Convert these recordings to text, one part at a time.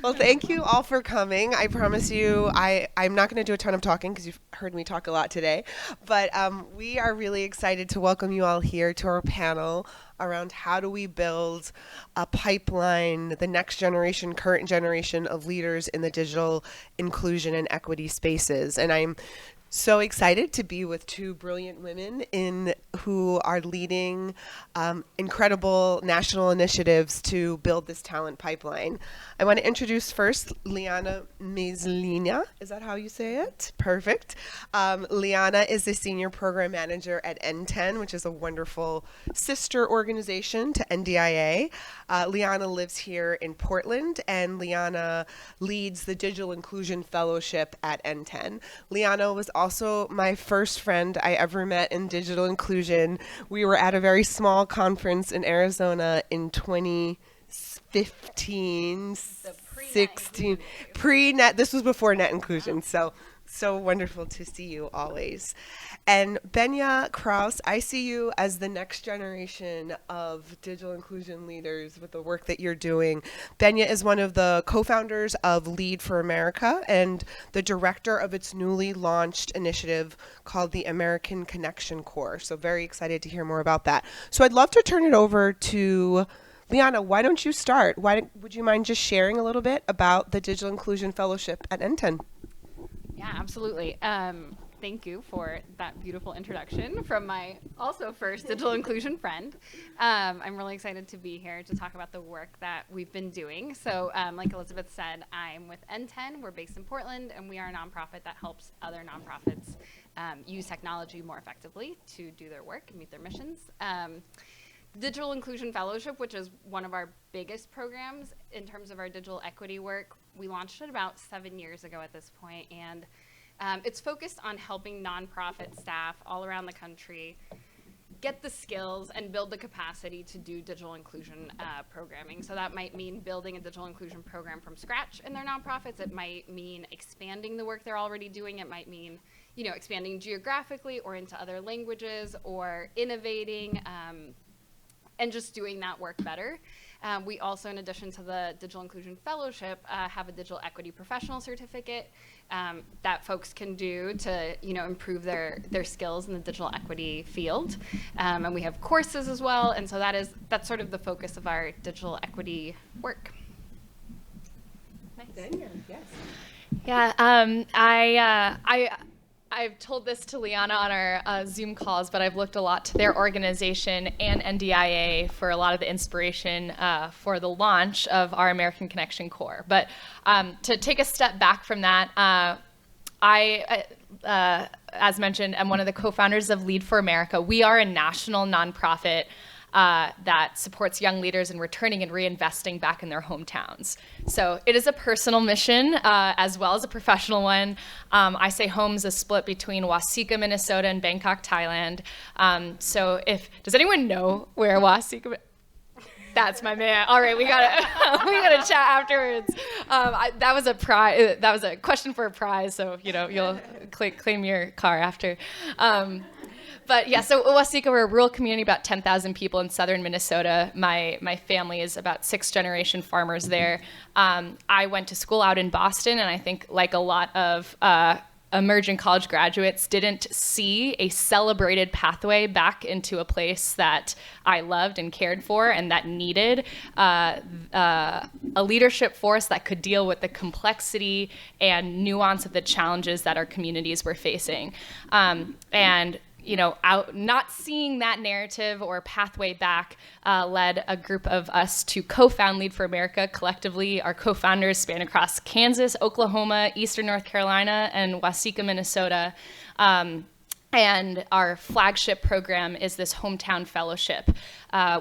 Well, thank you all for coming. I promise you, I'm not going to do a ton of talking because you've heard me talk a lot today. But we are really excited to welcome you all here to our panel around how do we build a pipeline, the next generation, current generation of leaders in the digital inclusion and equity spaces. And I'm so excited to be with two brilliant women who are leading incredible national initiatives to build this talent pipeline. I want to introduce first Leana Mayzlina. Is that how you say it? Perfect. Leana is the senior program manager at NTEN, which is a wonderful sister organization to NDIA. Leana lives here in Portland, and Leana leads the Digital Inclusion Fellowship at NTEN. Leana was also my first friend I ever met in digital inclusion. We were at a very small conference in Arizona in 2015, 16, pre-net. This was before net inclusion, so wonderful to see you always. And Benya Krauss, I see you as the next generation of digital inclusion leaders with the work that you're doing. Benya is one of the co-founders of Lead for America and the director of its newly launched initiative called the American Connection Corps. So very excited to hear more about that. So I'd love to turn it over to Leana. Why don't you start? Would you mind just sharing a little bit about the Digital Inclusion Fellowship at NTEN? Yeah, absolutely. Thank you for that beautiful introduction from my also first digital inclusion friend. I'm really excited to be here to talk about the work that we've been doing. So like Elizabeth said, I'm with NTEN. We're based in Portland, and we are a nonprofit that helps other nonprofits use technology more effectively to do their work and meet their missions. Digital Inclusion Fellowship, which is one of our biggest programs in terms of our digital equity work, we launched it about 7 years ago at this point, and it's focused on helping nonprofit staff all around the country get the skills and build the capacity to do digital inclusion programming. So that might mean building a digital inclusion program from scratch in their nonprofits. It might mean expanding the work they're already doing. It might mean, expanding geographically or into other languages, or innovating and just doing that work better. We also, in addition to the Digital Inclusion Fellowship, have a Digital Equity Professional Certificate that folks can do to, improve their skills in the digital equity field. And we have courses as well, and so that's sort of the focus of our digital equity work. Nice. Benya, yes. Yeah, I've told this to Leana on our Zoom calls, but I've looked a lot to their organization and NDIA for a lot of the inspiration for the launch of our American Connection Corps. But to take a step back from that, I, as mentioned, am one of the co-founders of Lead for America. We are a national nonprofit that supports young leaders in returning and reinvesting back in their hometowns. So it is a personal mission as well as a professional one. I say home is a split between Waseca, Minnesota and Bangkok, Thailand. Does anyone know where Waseca? That's my man. All right, we gotta chat afterwards. That was a prize. That was a question for a prize. So you'll claim your car after. But yeah, so Waseca, we're a rural community, about 10,000 people in southern Minnesota. My family is about 6th-generation farmers there. I went to school out in Boston, and I think, like a lot of emerging college graduates, didn't see a celebrated pathway back into a place that I loved and cared for, and that needed a leadership force that could deal with the complexity and nuance of the challenges that our communities were facing. Not seeing that narrative or pathway back led a group of us to co-found Lead for America. Collectively, our co-founders span across Kansas, Oklahoma, Eastern North Carolina, and Waseca, Minnesota. And our flagship program is this Hometown Fellowship,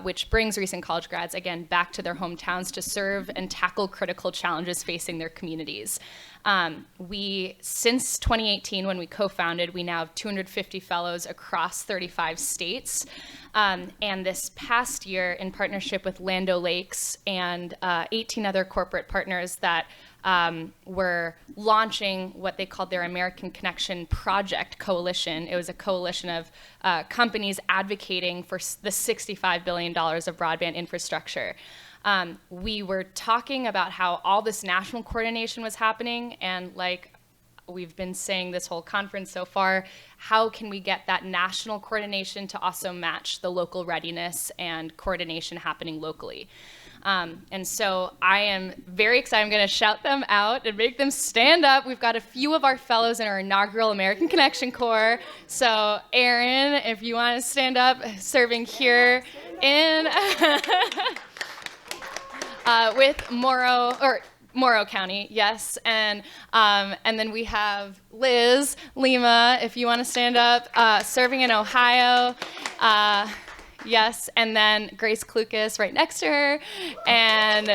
which brings recent college grads, again, back to their hometowns to serve and tackle critical challenges facing their communities. Since 2018, when we co-founded, we now have 250 fellows across 35 states. And this past year, in partnership with Land O'Lakes and 18 other corporate partners that were launching what they called their American Connection Project Coalition. It was a coalition of companies advocating for the $65 billion of broadband infrastructure. we were talking about how all this national coordination was happening, and like we've been saying this whole conference so far, how can we get that national coordination to also match the local readiness and coordination happening locally? And so I am very excited. I'm going to shout them out and make them stand up. We've got a few of our fellows in our inaugural American Connection Corps. So Aaron, if you want to stand up, serving here in with Morrow County, yes. And then we have Liz Lima, if you want to stand up, serving in Ohio. Yes, and then Grace Klukas right next to her. And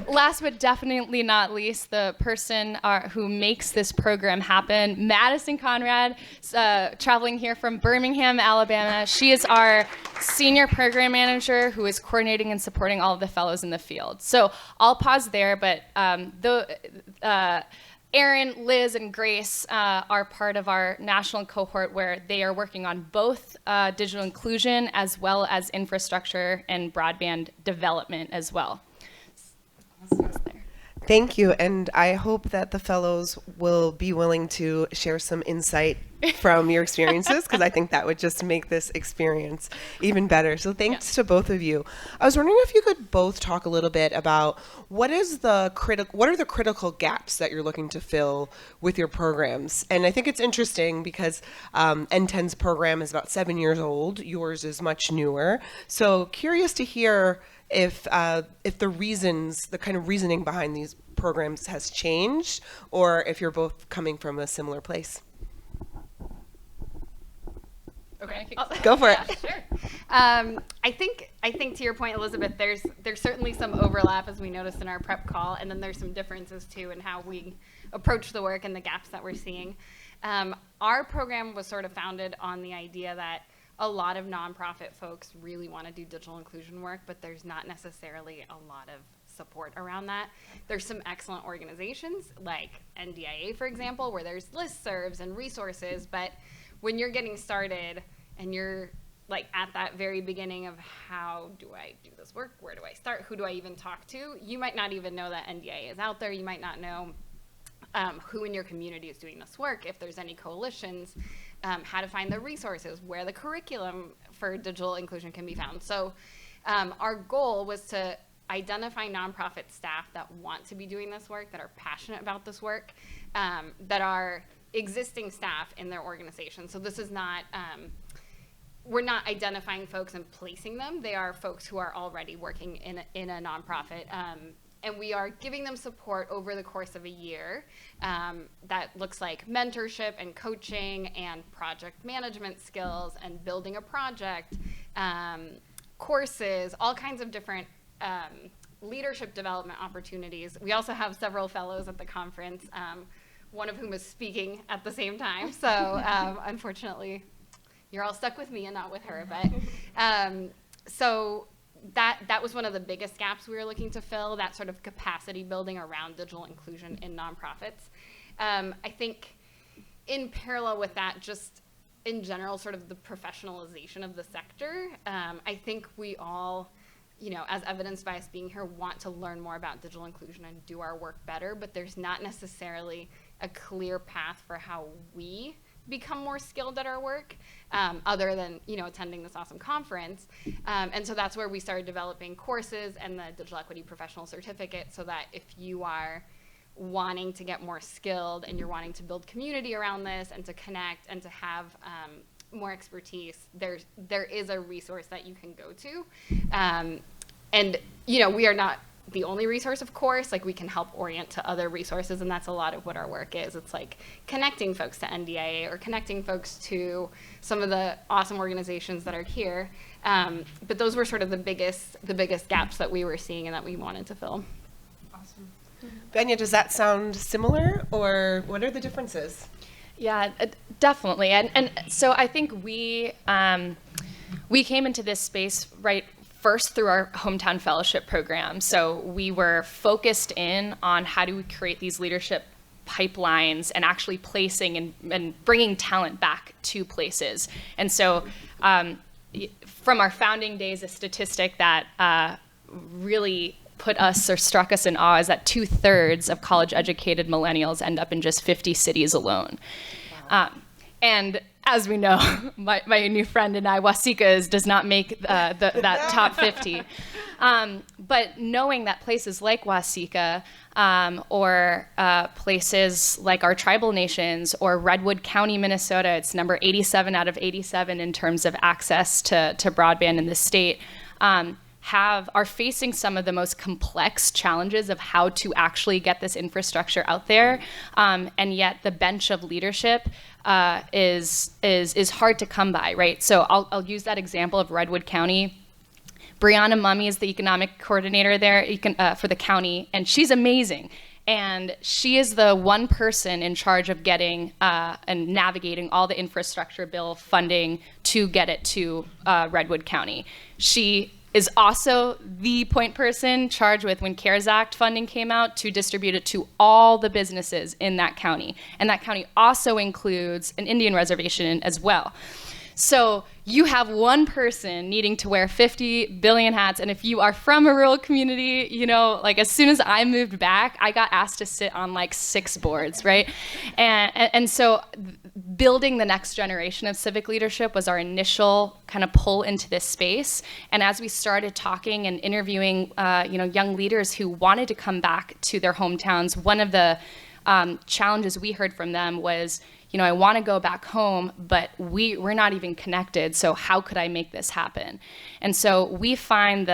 last but definitely not least, the person who makes this program happen, Madison Conrad, traveling here from Birmingham, Alabama. She is our senior program manager who is coordinating and supporting all of the fellows in the field. So I'll pause there, but Aaron, Liz, and Grace are part of our national cohort where they are working on both digital inclusion as well as infrastructure and broadband development as well. Thank you, and I hope that the fellows will be willing to share some insight from your experiences, because I think that would just make this experience even better. So thanks to both of you. I was wondering if you could both talk a little bit about what are the critical gaps that you're looking to fill with your programs. And I think it's interesting because NTEN's program is about 7 years old. Yours is much newer. So curious to hear if the kind of reasoning behind these programs has changed, or if you're both coming from a similar place. Okay, go for it. Sure. I think to your point, Elizabeth, there's certainly some overlap, as we noticed in our prep call, and then there's some differences too in how we approach the work and the gaps that we're seeing. Our program was sort of founded on the idea that a lot of nonprofit folks really want to do digital inclusion work, but there's not necessarily a lot of support around that. There's some excellent organizations like NDIA, for example, where there's listservs and resources, but when you're getting started and you're like at that very beginning of how do I do this work, where do I start, who do I even talk to, you might not even know that NDIA is out there, you might not know who in your community is doing this work, if there's any coalitions, how to find the resources, where the curriculum for digital inclusion can be found. So our goal was to identify nonprofit staff that want to be doing this work, that are passionate about this work, that are existing staff in their organization. So this is not, we're not identifying folks and placing them. They are folks who are already working in a nonprofit. And we are giving them support over the course of a year. That looks like mentorship and coaching and project management skills and building a project, courses, all kinds of different leadership development opportunities. We also have several fellows at the conference, one of whom is speaking at the same time. So unfortunately, you're all stuck with me and not with her. But so that was one of the biggest gaps we were looking to fill, that sort of capacity building around digital inclusion in nonprofits. I think in parallel with that, just in general, sort of the professionalization of the sector, I think we all, you know, as evidenced by us being here, want to learn more about digital inclusion and do our work better, but there's not necessarily a clear path for how we become more skilled at our work, other than, you know, attending this awesome conference. And so that's where we started developing courses and the Digital Equity Professional Certificate, so that if you are wanting to get more skilled and you're wanting to build community around this and to connect and to have more expertise, there is a resource that you can go to. And, you know, we are not the only resource, of course. Like, we can help orient to other resources, and that's a lot of what our work is. It's like connecting folks to NDIA or connecting folks to some of the awesome organizations that are here. But those were sort of the biggest gaps that we were seeing and that we wanted to fill. Awesome. Vania, does that sound similar, or what are the differences? Yeah, definitely. And so I think we came into this space right first through our hometown fellowship program. So we were focused in on how do we create these leadership pipelines and actually placing and bringing talent back to places. And so from our founding days, a statistic that really put us or struck us in awe is that 2/3 of college-educated millennials end up in just 50 cities alone. Wow. And as we know, my new friend and I, Wasika does not make that top 50. But knowing that places like Wasika or places like our tribal nations or Redwood County, Minnesota, it's number 87 out of 87 in terms of access to broadband in the state, are facing some of the most complex challenges of how to actually get this infrastructure out there, and yet the bench of leadership is hard to come by, right? So I'll use that example of Redwood County. Brianna Mummy is the economic coordinator there for the county, and she's amazing. And she is the one person in charge of getting and navigating all the infrastructure bill funding to get it to Redwood County. She is also the point person charged with, when CARES Act funding came out, to distribute it to all the businesses in that county. And that county also includes an Indian reservation as well. So you have one person needing to wear 50 billion hats. And if you are from a rural community, you know, like as soon as I moved back, I got asked to sit on like 6 boards, right? And so building the next generation of civic leadership was our initial kind of pull into this space. And as we started talking and interviewing, young leaders who wanted to come back to their hometowns, one of the challenges we heard from them was, I want to go back home, but we're not even connected. So how could I make this happen? And so we find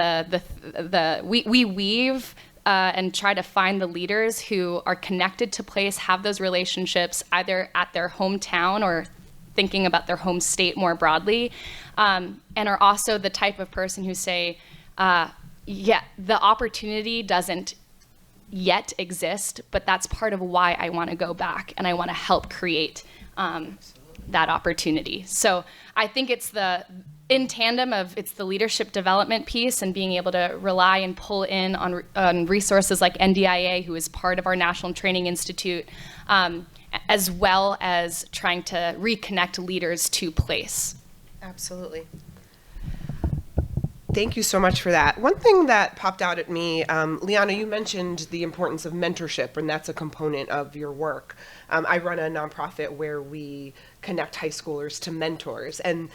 we weave and try to find the leaders who are connected to place, have those relationships either at their hometown or thinking about their home state more broadly, and are also the type of person who say, the opportunity doesn't yet exist, but that's part of why I want to go back and I want to help create that opportunity. So I think it's in tandem of it's the leadership development piece and being able to rely and pull in on resources like NDIA, who is part of our National Training Institute, as well as trying to reconnect leaders to place. Absolutely. Thank you so much for that. One thing that popped out at me, Leana, you mentioned the importance of mentorship, and that's a component of your work. I run a nonprofit where we connect high schoolers to mentors, and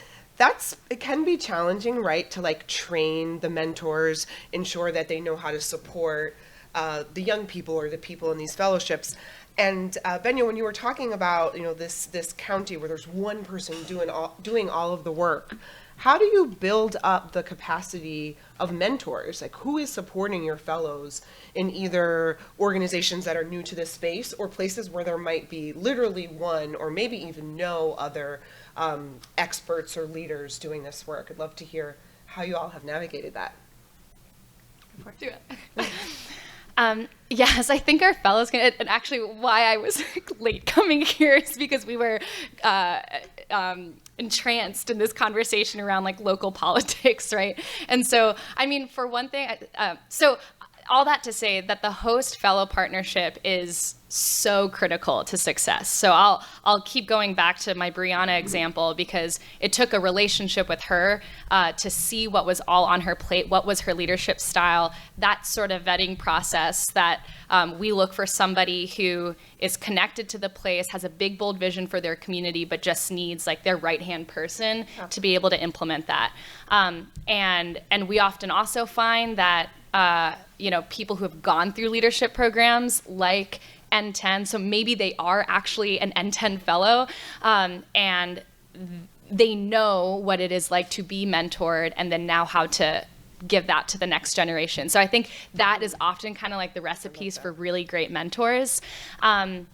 it can be challenging, right, to like train the mentors, ensure that they know how to support the young people or the people in these fellowships. And Benya, when you were talking about this county where there's one person doing all of the work, how do you build up the capacity of mentors? Like, who is supporting your fellows in either organizations that are new to this space or places where there might be literally one or maybe even no other experts or leaders doing this work? I'd love to hear how you all have navigated that. Do it. Yes, I think our fellows can, and actually why I was late coming here is because we were entranced in this conversation around like local politics, right? And so, I mean, for one thing, so all that to say that the host-fellow partnership is so critical to success. So I'll keep going back to my Brianna example because it took a relationship with her to see what was all on her plate, what was her leadership style, that sort of vetting process that we look for somebody who is connected to the place, has a big, bold vision for their community, but just needs like their right-hand person to be able to implement that. And we often also find that people who have gone through leadership programs like NTEN, so maybe they are actually an NTEN fellow, and they know what it is like to be mentored and then now how to give that to the next generation. So I think that is often kind of like the recipes for really great mentors. And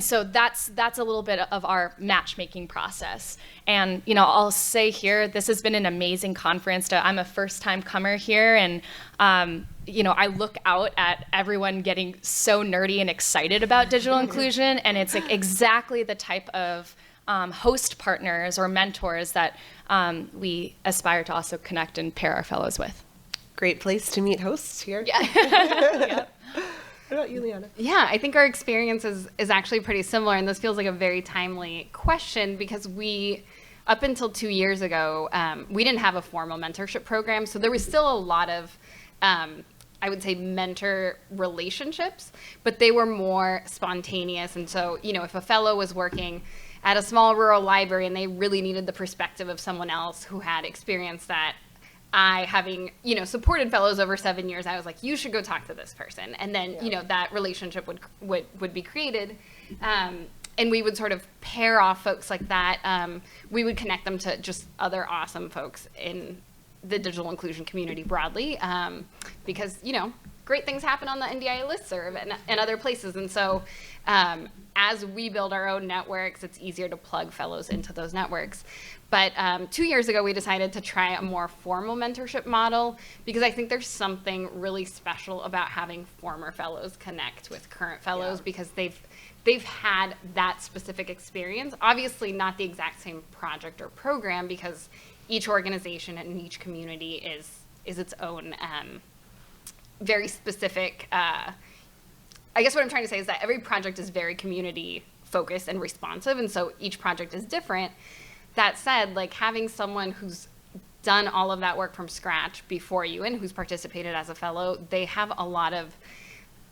so that's a little bit of our matchmaking process. And, I'll say here, this has been an amazing conference. I'm a first-time comer here, and, I look out at everyone getting so nerdy and excited about digital inclusion, and it's like exactly the type of host partners or mentors that we aspire to also connect and pair our fellows with. Great place to meet hosts here. Yeah. Yep. What about you, Leana? Yeah, I think our experience is actually pretty similar, and this feels like a very timely question because we up until 2 years ago, we didn't have a formal mentorship program. So there was still a lot of, I would say, mentor relationships, but they were more spontaneous. And so, if a fellow was working at a small rural library and they really needed the perspective of someone else who had experienced that, having, supported fellows over 7 years, I was like, you should go talk to this person. And then, that relationship would be created. And we would sort of pair off folks like that. We would connect them to just other awesome folks in the digital inclusion community broadly, because, great things happen on the NDIA listserv and other places. And so as we build our own networks, it's easier to plug fellows into those networks. But 2 years ago, we decided to try a more formal mentorship model, because I think there's something really special about having former fellows connect with current fellows, because they've had that specific experience. Obviously not the exact same project or program, because each organization and each community is its own very specific, I guess what I'm trying to say is that every project is very community focused and responsive, and so each project is different. That said, like, having someone who's done all of that work from scratch before you and who's participated as a fellow, they have a lot of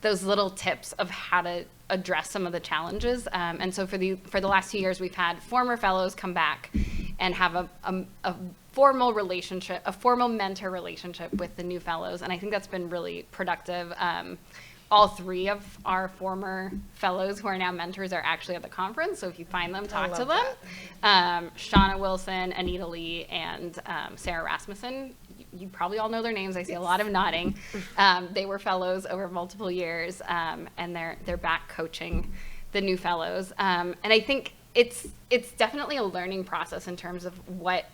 those little tips of how to address some of the challenges. And so for the last 2 years, we've had former fellows come back and have a formal relationship, a formal mentor relationship with the new fellows. And I think that's been really productive. All 3 of our former fellows who are now mentors are actually at the conference. So if you find them, talk to them. Shauna Wilson, Anita Lee, and Sarah Rasmussen. You probably all know their names. I see a lot of nodding. They were fellows over multiple years, and they're back coaching the new fellows. And I think it's definitely a learning process in terms of what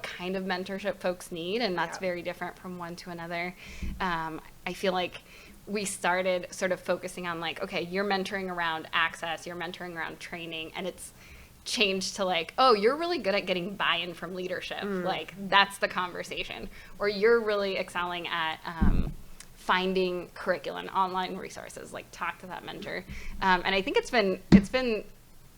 kind of mentorship folks need, and that's very different from one to another. I feel like we started sort of focusing on, like, okay, you're mentoring around access, you're mentoring around training, and it's changed to, like, oh, you're really good at getting buy-in from leadership. Like, that's the conversation. Or you're really excelling at finding curriculum, online resources, like, talk to that mentor. And I think it's been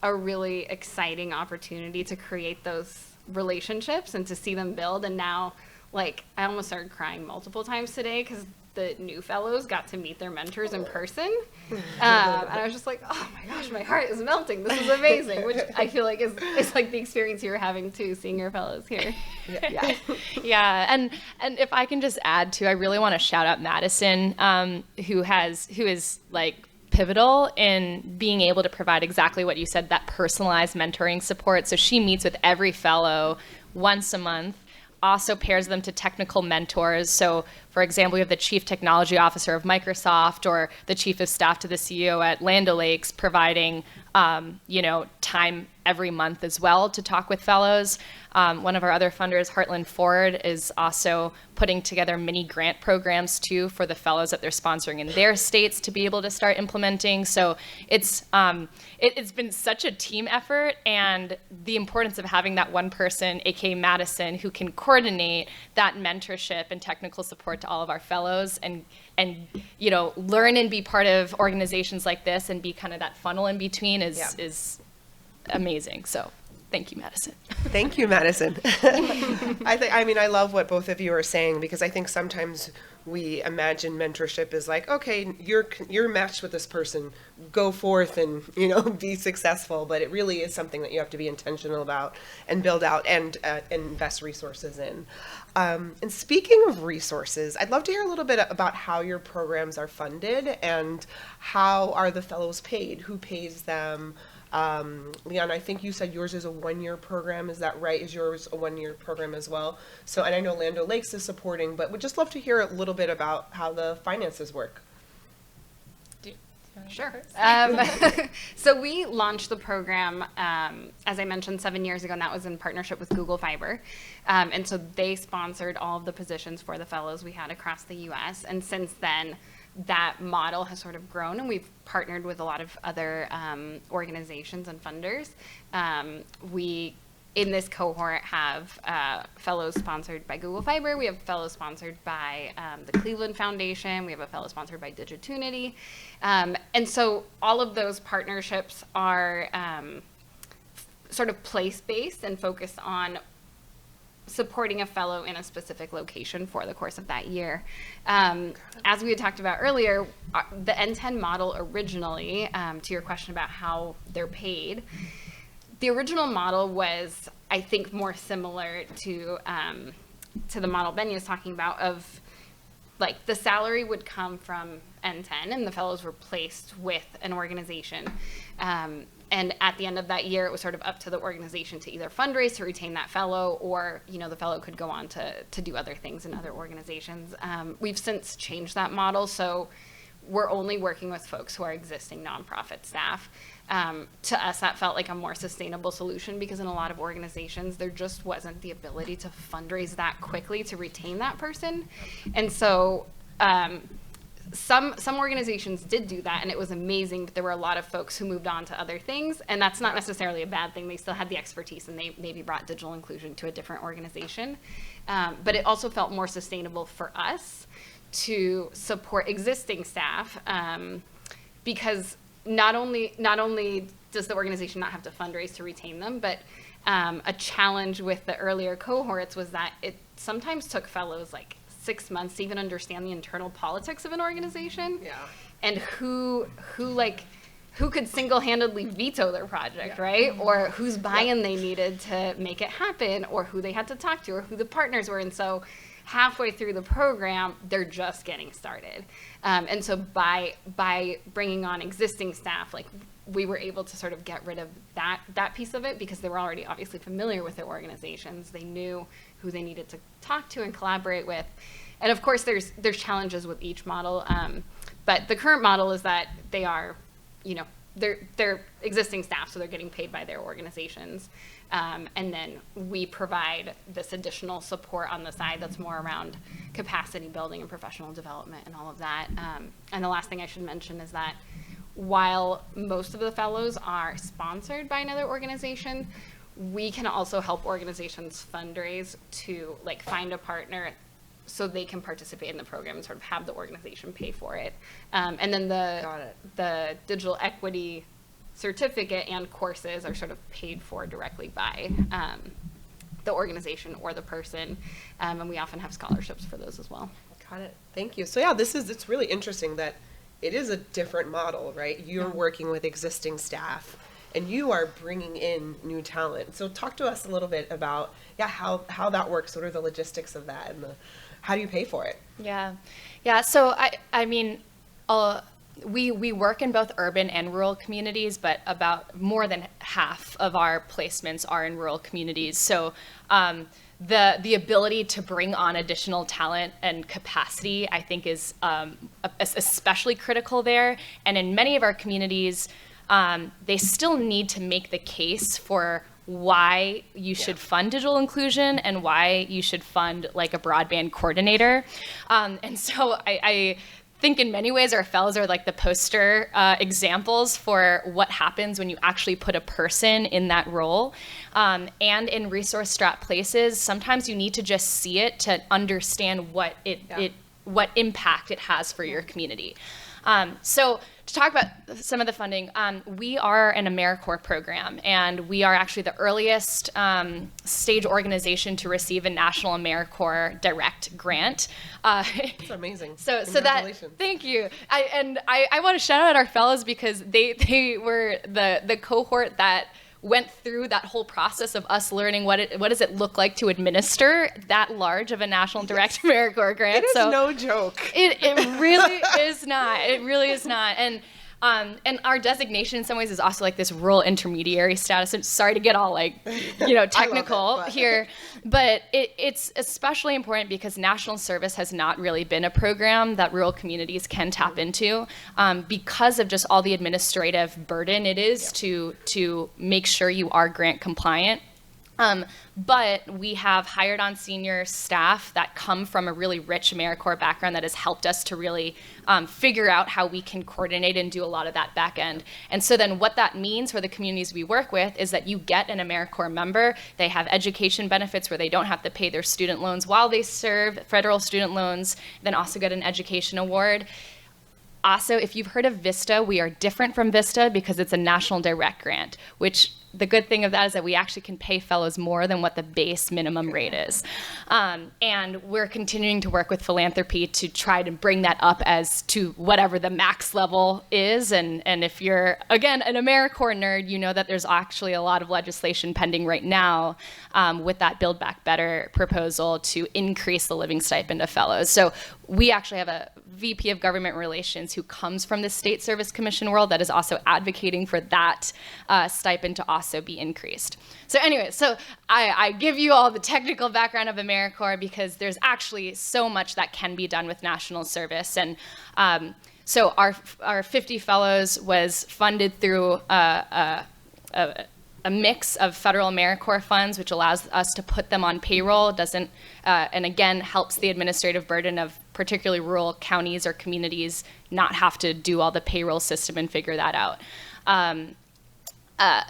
a really exciting opportunity to create those relationships and to see them build. And now, like, I almost started crying multiple times today because the new fellows got to meet their mentors in person. And I was just like, oh my gosh, my heart is melting. This is amazing, which I feel like is like the experience you're having too, seeing your fellows here. Yeah. And if I can just add too, I really want to shout out Madison, who is like pivotal in being able to provide exactly what you said, that personalized mentoring support. So she meets with every fellow once a month, also pairs them to technical mentors. So, for example, we have the Chief Technology Officer of Microsoft or the Chief of Staff to the CEO at Land O'Lakes providing, time every month as well to talk with fellows. One of our other funders, Heartland Ford, is also putting together mini grant programs too for the fellows that they're sponsoring in their states to be able to start implementing. So it's been such a team effort, and the importance of having that one person, aka Madison, who can coordinate that mentorship and technical support to all of our fellows and learn and be part of organizations like this and be kind of that funnel in between is amazing. So thank you, Madison. Thank you, Madison. I love what both of you are saying, because I think sometimes we imagine mentorship is like, okay, you're matched with this person, go forth and be successful. But it really is something that you have to be intentional about and build out and invest resources in. And speaking of resources, I'd love to hear a little bit about how your programs are funded and how are the fellows paid? Who pays them? Leana, I think you said yours is a 1-year program. Is that right? Is yours a 1-year program as well? So, and I know Land O'Lakes is supporting, but would just love to hear a little bit about how the finances work. Sure. So we launched the program, as I mentioned, 7 years ago, and that was in partnership with Google Fiber. And so they sponsored all of the positions for the fellows we had across the U.S. And since then, that model has sort of grown, and we've partnered with a lot of other organizations and funders. We, in this cohort, have fellows sponsored by Google Fiber. We have fellows sponsored by the Cleveland Foundation. We have a fellow sponsored by Digitunity. And so all of those partnerships are sort of place-based and focused on supporting a fellow in a specific location for the course of that year. As we had talked about earlier, the NTEN model originally, to your question about how they're paid, the original model was, I think, more similar to the model Benya is talking about, of like the salary would come from NTEN and the fellows were placed with an organization. And at the end of that year, it was sort of up to the organization to either fundraise to retain that fellow, or the fellow could go on to do other things in other organizations. We've since changed that model, so we're only working with folks who are existing nonprofit staff. To us, that felt like a more sustainable solution, because in a lot of organizations, there just wasn't the ability to fundraise that quickly to retain that person. And so some organizations did do that, and it was amazing, but there were a lot of folks who moved on to other things, and that's not necessarily a bad thing. They still had the expertise, and they maybe brought digital inclusion to a different organization. But it also felt more sustainable for us to support existing staff, because not only does the organization not have to fundraise to retain them, but a challenge with the earlier cohorts was that it sometimes took fellows like 6 months to even understand the internal politics of an organization, and who could single-handedly veto their project, right? Or whose buy-in they needed to make it happen, or who they had to talk to, or who the partners were. And so halfway through the program, they're just getting started. And so by bringing on existing staff, like, we were able to sort of get rid of that piece of it, because they were already obviously familiar with their organizations. They knew who they needed to talk to and collaborate with. And of course, there's challenges with each model. But the current model is that they are, they're existing staff, so they're getting paid by their organizations. And then we provide this additional support on the side that's more around capacity building and professional development and all of that. And the last thing I should mention is that while most of the fellows are sponsored by another organization, we can also help organizations fundraise to find a partner so they can participate in the program and sort of have the organization pay for it. And then the digital equity certificate and courses are sort of paid for directly by the organization or the person. And we often have scholarships for those as well. Got it. Thank you. So yeah, it's really interesting that it is a different model, right? You're working with existing staff, and you are bringing in new talent. So talk to us a little bit about how that works. What are the logistics of that, and how do you pay for it? Yeah. So I mean, we work in both urban and rural communities, but about more than half of our placements are in rural communities. So the ability to bring on additional talent and capacity, I think, is especially critical there. And in many of our communities, they still need to make the case for why you should fund digital inclusion and why you should fund a broadband coordinator. And so I think in many ways our fellows are the poster examples for what happens when you actually put a person in that role. And in resource-strapped places, sometimes you need to just see it to understand what what impact it has for your community. So to talk about some of the funding, we are an AmeriCorps program, and we are actually the earliest stage organization to receive a national AmeriCorps direct grant. That's amazing. So that, thank you. I want to shout out our fellows, because they were the cohort that went through that whole process of us learning what does it look like to administer that large of a national direct AmeriCorps grant. It is no joke. It really is not. It really is not. And our designation in some ways is also this rural intermediary status. I'm sorry to get all technical here, but it's especially important because national service has not really been a program that rural communities can tap into, because of just all the administrative burden it is to make sure you are grant compliant. But we have hired on senior staff that come from a really rich AmeriCorps background that has helped us to really figure out how we can coordinate and do a lot of that back end. And so then what that means for the communities we work with is that you get an AmeriCorps member. They have education benefits where they don't have to pay their student loans while they serve, federal student loans, then also get an education award. Also, if you've heard of VISTA, we are different from VISTA because it's a national direct grant, which the good thing of that is that we actually can pay fellows more than what the base minimum rate is. And we're continuing to work with philanthropy to try to bring that up as to whatever the max level is. And if you're, again, an AmeriCorps nerd, you know that there's actually a lot of legislation pending right now with that Build Back Better proposal to increase the living stipend of fellows. So we actually have a VP of Government Relations who comes from the State Service Commission world that is also advocating for that stipend to also be increased. So anyway, so I give you all the technical background of AmeriCorps because there's actually so much that can be done with national service. And so our 50 fellows was funded through a mix of federal AmeriCorps funds, which allows us to put them on payroll, doesn't, and again, helps the administrative burden of particularly rural counties or communities not have to do all the payroll system and figure that out.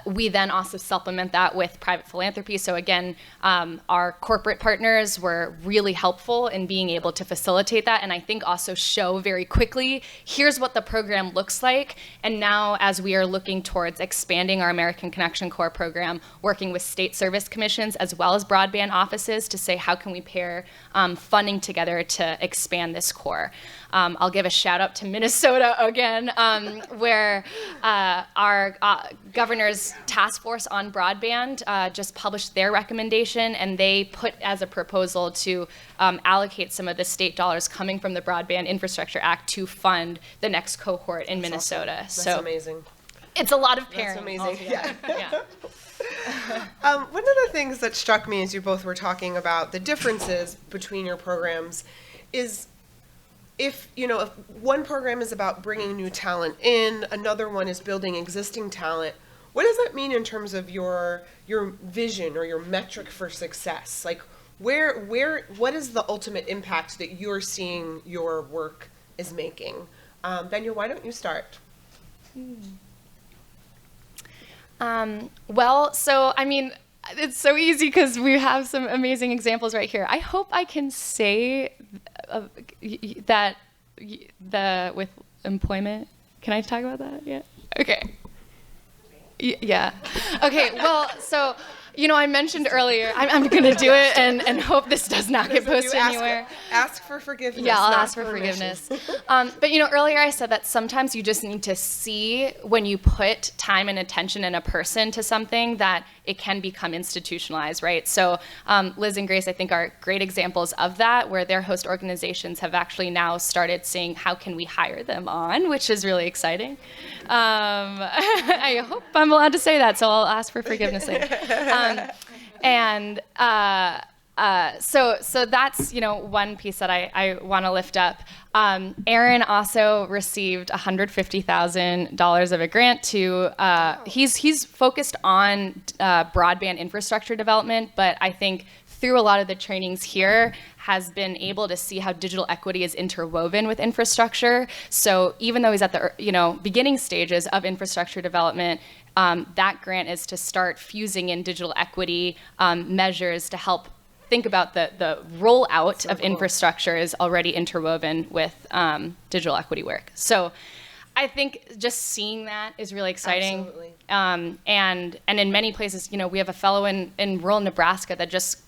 We then also supplement that with private philanthropy. So again, our corporate partners were really helpful in being able to facilitate that, and I think also show very quickly, here's what the program looks like. And now as we are looking towards expanding our American Connection Corps program, working with state service commissions as well as broadband offices to say how can we pair funding together to expand this core. I'll give a shout out to Minnesota again, where our governor's task force on broadband just published their recommendation, and they put as a proposal to allocate some of the state dollars coming from the Broadband Infrastructure Act to fund the next cohort in Minnesota. Awesome. That's amazing. It's a lot of pairing. That's amazing. Yeah. Yeah. One of the things that struck me as you both were talking about the differences between your programs is if one program is about bringing new talent in, another one is building existing talent, what does that mean in terms of your vision or your metric for success? Like what is the ultimate impact that you're seeing your work is making? Benya, why don't you start? Well, so I mean, it's so easy because we have some amazing examples right here. I hope I can say that with employment. Can I talk about that yet? Okay. Yeah. Okay. Well, so I mentioned earlier, I'm going to do it and hope this does not get posted anywhere. Ask for forgiveness. Yeah, I'll ask for forgiveness. But earlier I said that sometimes you just need to see when you put time and attention in a person to something that it can become institutionalized, right? So Liz and Grace, I think, are great examples of that, where their host organizations have actually now started seeing how can we hire them on, which is really exciting. I hope I'm allowed to say that, so I'll ask for forgiveness later. So that's one piece that I want to lift up. Aaron also received $150,000 of a grant to. He's focused on broadband infrastructure development, but I think through a lot of the trainings here has been able to see how digital equity is interwoven with infrastructure. So even though he's at the beginning stages of infrastructure development, that grant is to start fusing in digital equity measures to help think about the rollout of infrastructure is already interwoven with digital equity work. So I think just seeing that is really exciting. Absolutely. And in many places, we have a fellow in rural Nebraska that just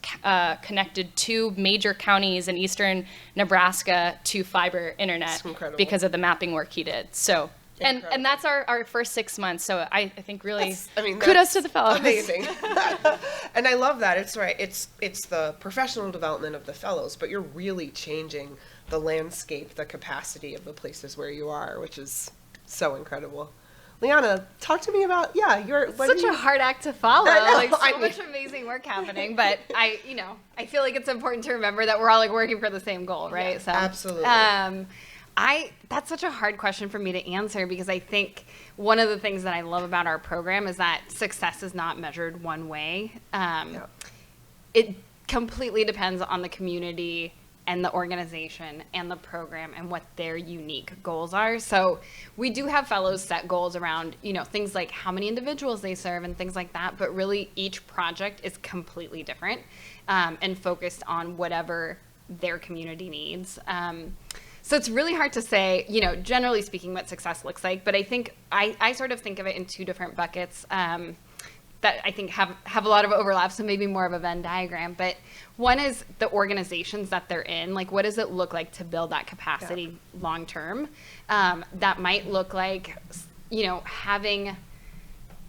connected 2 major counties in eastern Nebraska to fiber internet because of the mapping work he did. So. And that's our first 6 months. So I think really kudos to the fellows. Amazing. And I love that. It's right. It's the professional development of the fellows, but you're really changing the landscape, the capacity of the places where you are, which is so incredible. Leana, talk to me about such a hard act to follow. I know, so much amazing work happening, but I feel like it's important to remember that we're all working for the same goal, right? Yeah, so absolutely. That's such a hard question for me to answer because I think one of the things that I love about our program is that success is not measured one way. It completely depends on the community and the organization and the program and what their unique goals are. So we do have fellows set goals around, things like how many individuals they serve and things like that, but really each project is completely different and focused on whatever their community needs. So it's really hard to say, generally speaking, what success looks like. But I think I sort of think of it in 2 different buckets. that I think have a lot of overlap, so maybe more of a Venn diagram. But one is the organizations that they're in. Like, what does it look like to build that capacity long term? That might look like, having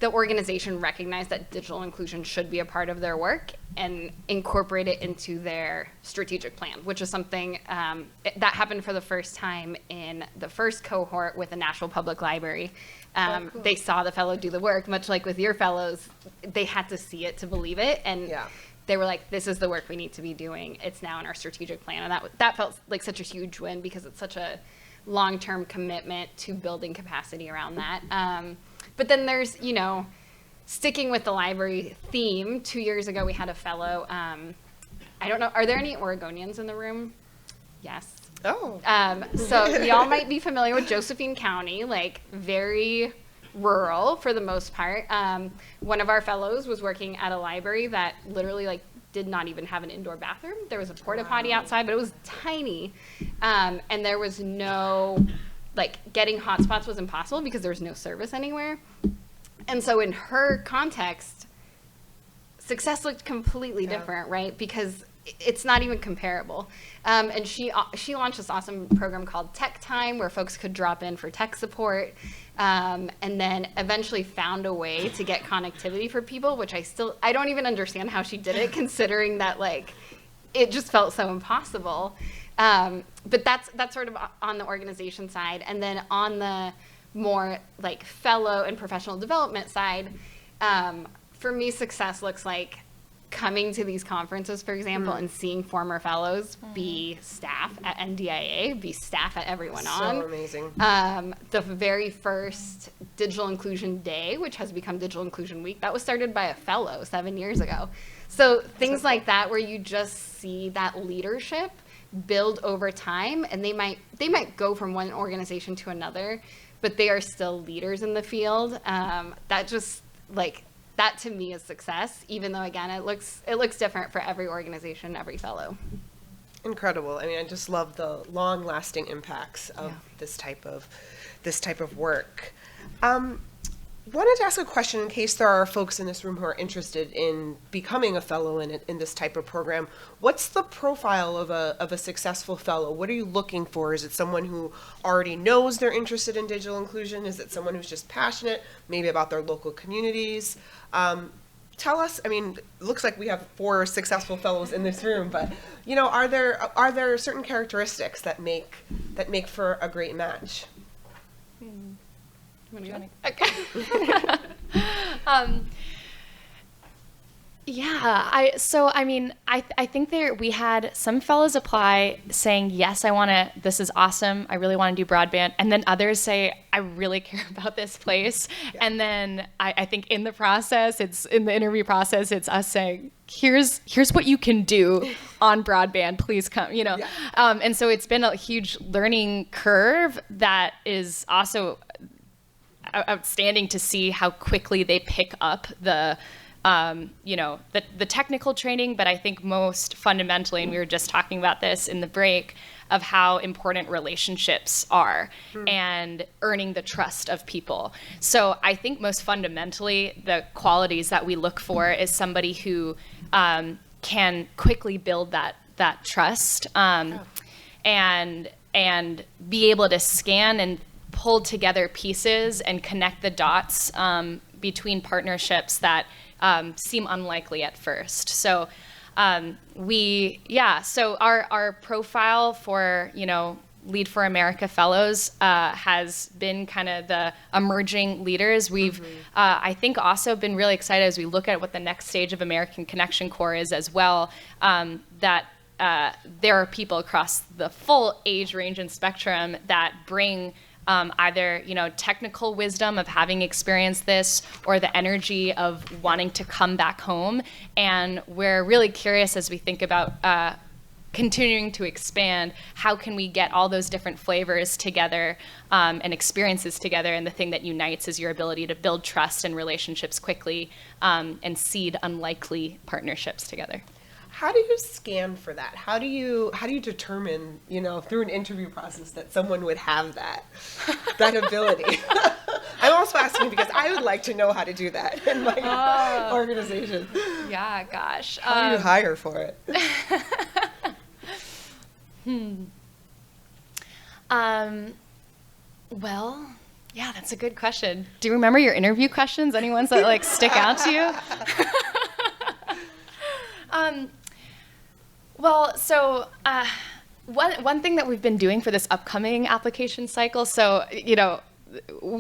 the organization recognize that digital inclusion should be a part of their work and incorporate it into their strategic plan, which is something that happened for the first time in the first cohort with the National Public Library. Cool. They saw the fellow do the work, much like with your fellows. They had to see it to believe it, and they were like, this is the work we need to be doing. It's now in our strategic plan. And that felt like such a huge win, because it's such a long-term commitment to building capacity around that. But then there's, sticking with the library theme, 2 years ago we had a fellow, I don't know, are there any Oregonians in the room? Yes. Oh. So y'all might be familiar with Josephine County, like very rural for the most part. One of our fellows was working at a library that literally did not even have an indoor bathroom. There was a porta potty outside, but it was tiny. And there was no, getting hotspots was impossible because there was no service anywhere. And so in her context, success looked completely different, right? Because it's not even comparable. And she launched this awesome program called Tech Time, where folks could drop in for tech support, and then eventually found a way to get connectivity for people, which I don't even understand how she did it, considering that it just felt so impossible. But that's sort of on the organization side. And then on the more fellow and professional development side, for me, success looks like coming to these conferences, for example, and seeing former fellows be staff at NDIA, be staff at everyone on. So amazing. The very first Digital Inclusion Day, which has become Digital Inclusion Week, that was started by a fellow 7 years ago. So things like that, where you just see that leadership build over time, and they might go from one organization to another, but they are still leaders in the field. That to me is success, even though, again, it looks different for every organization, every fellow. Incredible. I mean, I just love the long-lasting impacts of this type of work. Wanted to ask a question in case there are folks in this room who are interested in becoming a fellow in this type of program. What's the profile of a successful fellow? What are you looking for? Is it someone who already knows they're interested in digital inclusion? Is it someone who's just passionate, maybe about their local communities? Tell us. I mean, it looks like we have 4 successful fellows in this room, but are there certain characteristics that make for a great match? Okay. I think we had some fellows apply saying, yes, this is awesome, I really want to do broadband. And then others say, I really care about this place. Yeah. And then I think in the interview process, it's us saying, here's what you can do on broadband, please come, Yeah. And so it's been a huge learning curve that is also outstanding to see how quickly they pick up the technical training, but I think most fundamentally, and we were just talking about this in the break, of how important relationships are and earning the trust of people. So I think most fundamentally, the qualities that we look for is somebody who can quickly build that trust and be able to scan and pull together pieces and connect the dots between partnerships that seem unlikely at first. So our profile for, Lead for America Fellows has been kind of the emerging leaders. We've, I think, also been really excited as we look at what the next stage of American Connection Corps is as well, that there are people across the full age range and spectrum that bring either technical wisdom of having experienced this, or the energy of wanting to come back home. And we're really curious as we think about continuing to expand, how can we get all those different flavors together and experiences together, and the thing that unites is your ability to build trust and relationships quickly and seed unlikely partnerships together. How do you scan for that? How do you determine, through an interview process, that someone would have that ability? I'm also asking because I would like to know how to do that in my organization. Yeah, gosh. How do you hire for it? Well, yeah, that's a good question. Do you remember your interview questions? Any ones that like stick out to you? Well, so one thing that we've been doing for this upcoming application cycle, so, you know,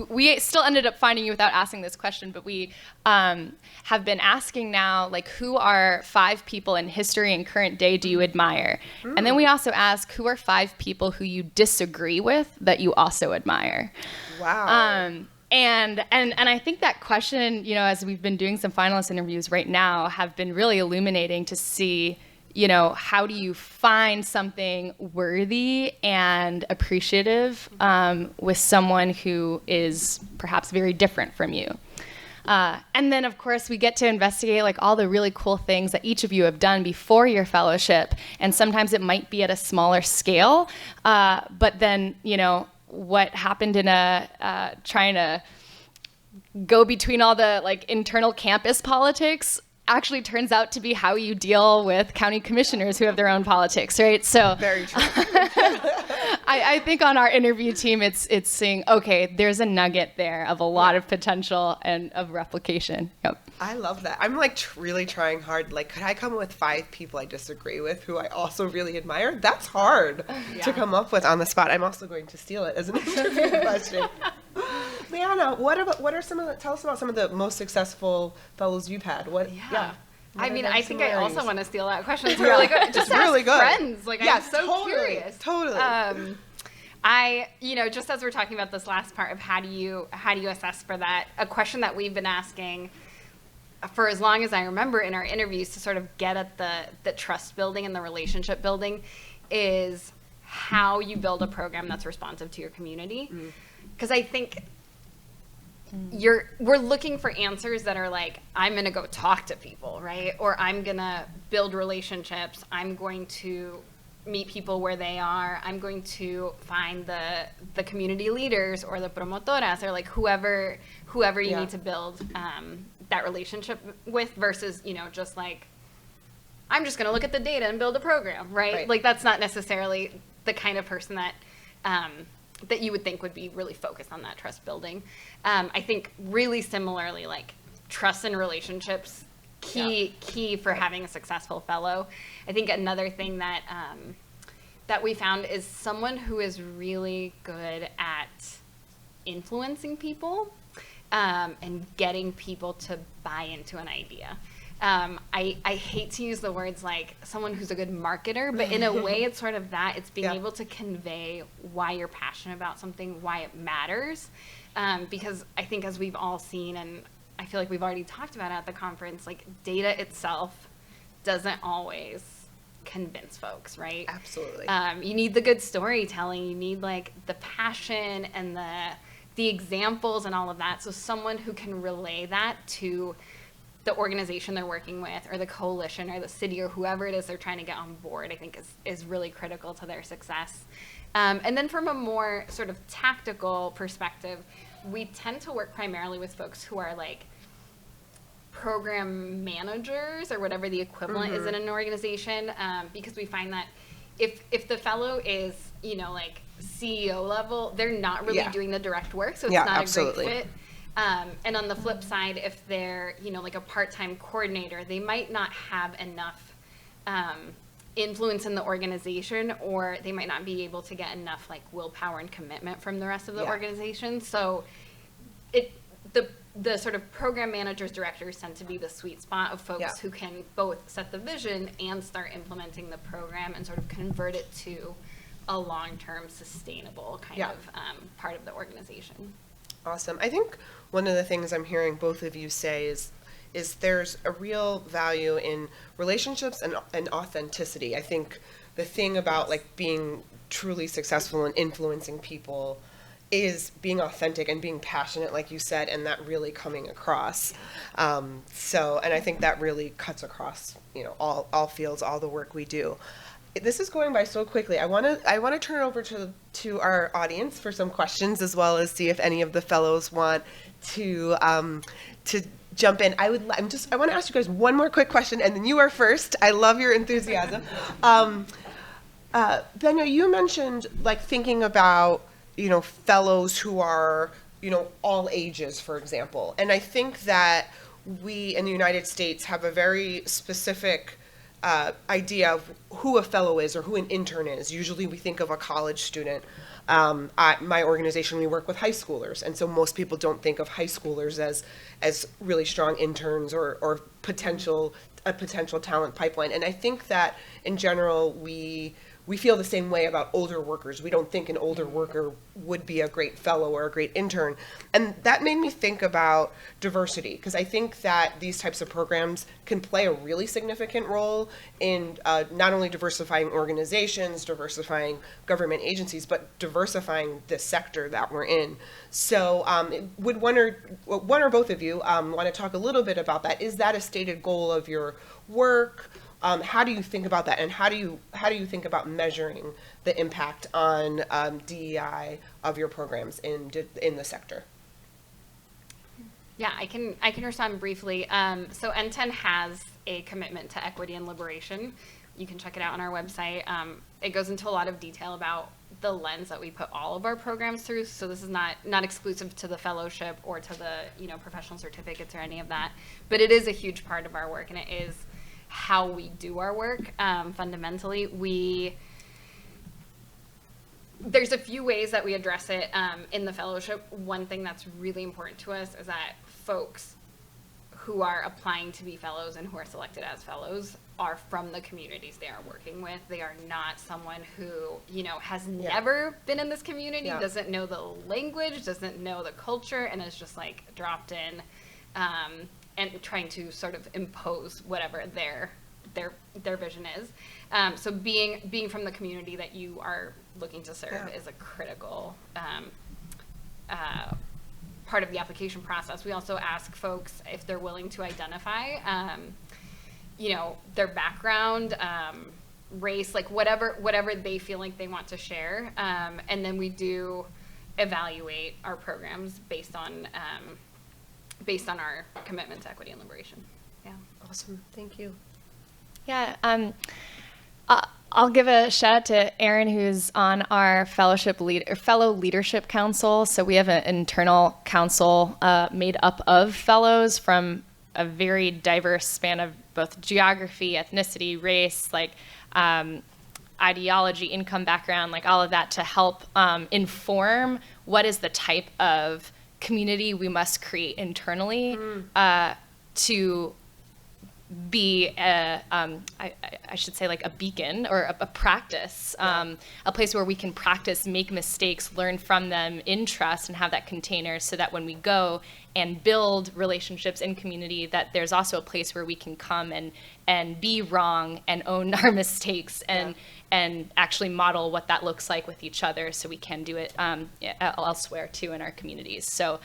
we still ended up finding you without asking this question, but we have been asking now, like, who are 5 people in history and current day do you admire? And then we also ask, who are 5 people who you disagree with that you also admire? Wow. And I think that question, you know, as we've been doing some finalist interviews right now, have been really illuminating to see, you know, how do you find something worthy and appreciative with someone who is perhaps very different from you. And then, of course, we get to investigate like all the really cool things that each of you have done before your fellowship. And sometimes it might be at a smaller scale, but then, you know, what happened in trying to go between all the like internal campus politics actually turns out to be how you deal with county commissioners who have their own politics, right? So Very true. I think on our interview team, it's seeing, okay, there's a nugget there of a lot of potential and of replication. Yep. I love that. I'm like really trying hard. Like, could I come up with 5 people I disagree with who I also really admire? That's hard to come up with on the spot. I'm also going to steal it as an interview question. Leana, tell us about some of the most successful fellows you've had. I mean, I think I similarities? also want to steal that question. It's really good. Just ask really good. friends. Like, Yes, I'm so totally, curious. totally. You know, just as we're talking about this last part of how do you assess for that, a question that we've been asking for as long as I remember in our interviews to sort of get at the trust building and the relationship building is how you build a program that's responsive to your community. Because I think we're looking for answers that are like, I'm going to go talk to people, right? Or I'm going to build relationships. I'm going to meet people where they are. I'm going to find the community leaders or the promotoras or like whoever you need to build that relationship with versus, you know, just like, I'm just going to look at the data and build a program, right? Like that's not necessarily the kind of person that that you would think would be really focused on that trust building. I think really similarly, like trust and relationships, key for having a successful fellow. I think another thing that that we found is someone who is really good at influencing people and getting people to buy into an idea. I hate to use the words like someone who's a good marketer, but in a way it's sort of that. It's being able to convey why you're passionate about something, why it matters. Because I think as we've all seen, and I feel like we've already talked about it at the conference, like data itself doesn't always convince folks, right? Absolutely. You need the good storytelling. You need like the passion and the examples and all of that. So someone who can relay that to the organization they're working with or the coalition or the city or whoever it is they're trying to get on board, I think is really critical to their success. And then from a more sort of tactical perspective, we tend to work primarily with folks who are like program managers or whatever the equivalent is in an organization, because we find that if the fellow is, you know, like CEO level, they're not really doing the direct work, so it's not a great fit. And on the flip side, if they're, you know, like a part-time coordinator, they might not have enough influence in the organization, or they might not be able to get enough like willpower and commitment from the rest of the organization. So the sort of program managers, directors tend to be the sweet spot of folks who can both set the vision and start implementing the program and sort of convert it to a long-term sustainable kind of part of the organization. Awesome. I think one of the things I'm hearing both of you say is there's a real value in relationships and authenticity. I think the thing about like being truly successful and influencing people is being authentic and being passionate, like you said, and that really coming across. And I think that really cuts across, you know, all fields, all the work we do. this is going by so quickly. I want to turn it over to our audience for some questions, as well as see if any of the fellows want to jump in. I want to ask you guys one more quick question, and then you are first. I love your enthusiasm. Benya, you mentioned like thinking about, fellows who are, all ages, for example. And I think that we in the United States have a very specific idea of who a fellow is or who an intern is. Usually we think of a college student. At my organization, we work with high schoolers, and so most people don't think of high schoolers as really strong interns or a potential talent pipeline. And I think that in general we feel the same way about older workers. We don't think an older worker would be a great fellow or a great intern. And that made me think about diversity, because I think that these types of programs can play a really significant role in not only diversifying organizations, diversifying government agencies, but diversifying the sector that we're in. So would one or both of you want to talk a little bit about that? Is that a stated goal of your work? How do you think about that, and how do you think about measuring the impact on DEI of your programs in the sector? Yeah, I can respond briefly. So NTEN has a commitment to equity and liberation. You can check it out on our website. It goes into a lot of detail about the lens that we put all of our programs through. So this is not exclusive to the fellowship or to the professional certificates or any of that, but it is a huge part of our work, and it is how we do our work. Fundamentally, there's a few ways that we address it in the fellowship. One thing that's really important to us is that folks who are applying to be fellows and who are selected as fellows are from the communities they are working with. They are not someone who, has never been in this community, doesn't know the language, doesn't know the culture, and is just like dropped in and trying to sort of impose whatever their vision is. So being from the community that you are looking to serve is a critical part of the application process. We also ask folks if they're willing to identify, their background, race, like whatever they feel like they want to share. And then we do evaluate our programs based on our commitment to equity and liberation. Yeah. Awesome. Thank you. Yeah. I'll give a shout out to Erin, who's on our fellow leadership council. So we have an internal council made up of fellows from a very diverse span of both geography, ethnicity, race, ideology, income background, all of that, to help inform what is the type of community we must create internally to be I should say a beacon or a practice, a place where we can practice, make mistakes, learn from them in trust, and have that container so that when we go and build relationships in community, that there's also a place where we can come and be wrong and own our mistakes and actually model what that looks like with each other, so we can do it elsewhere too in our communities. So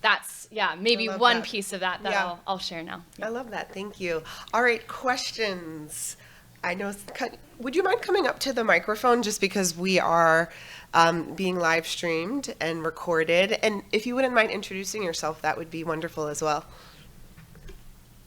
that's maybe one piece of that I'll share now. I love that. Thank you. All right, questions. I know. Would you mind coming up to the microphone, just because we are being live streamed and recorded? And if you wouldn't mind introducing yourself, that would be wonderful as well.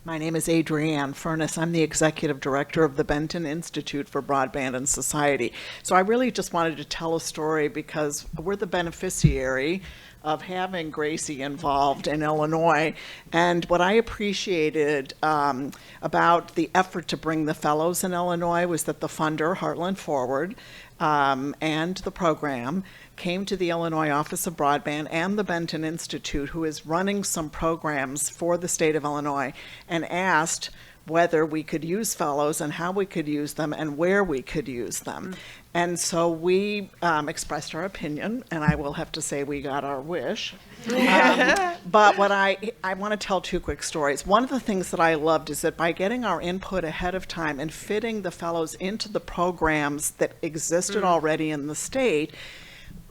My name is Adrienne Furness. I'm the executive director of the Benton Institute for Broadband and Society. So I really just wanted to tell a story because we're the beneficiary of having Gracie involved in Illinois. And what I appreciated about the effort to bring the fellows in Illinois was that the funder, Heartland Forward, and the program came to the Illinois Office of Broadband and the Benton Institute, who is running some programs for the state of Illinois, and asked whether we could use fellows and how we could use them and where we could use them. And so we expressed our opinion, and I will have to say we got our wish. But what I want to tell two quick stories. One of the things that I loved is that by getting our input ahead of time and fitting the fellows into the programs that existed already in the state,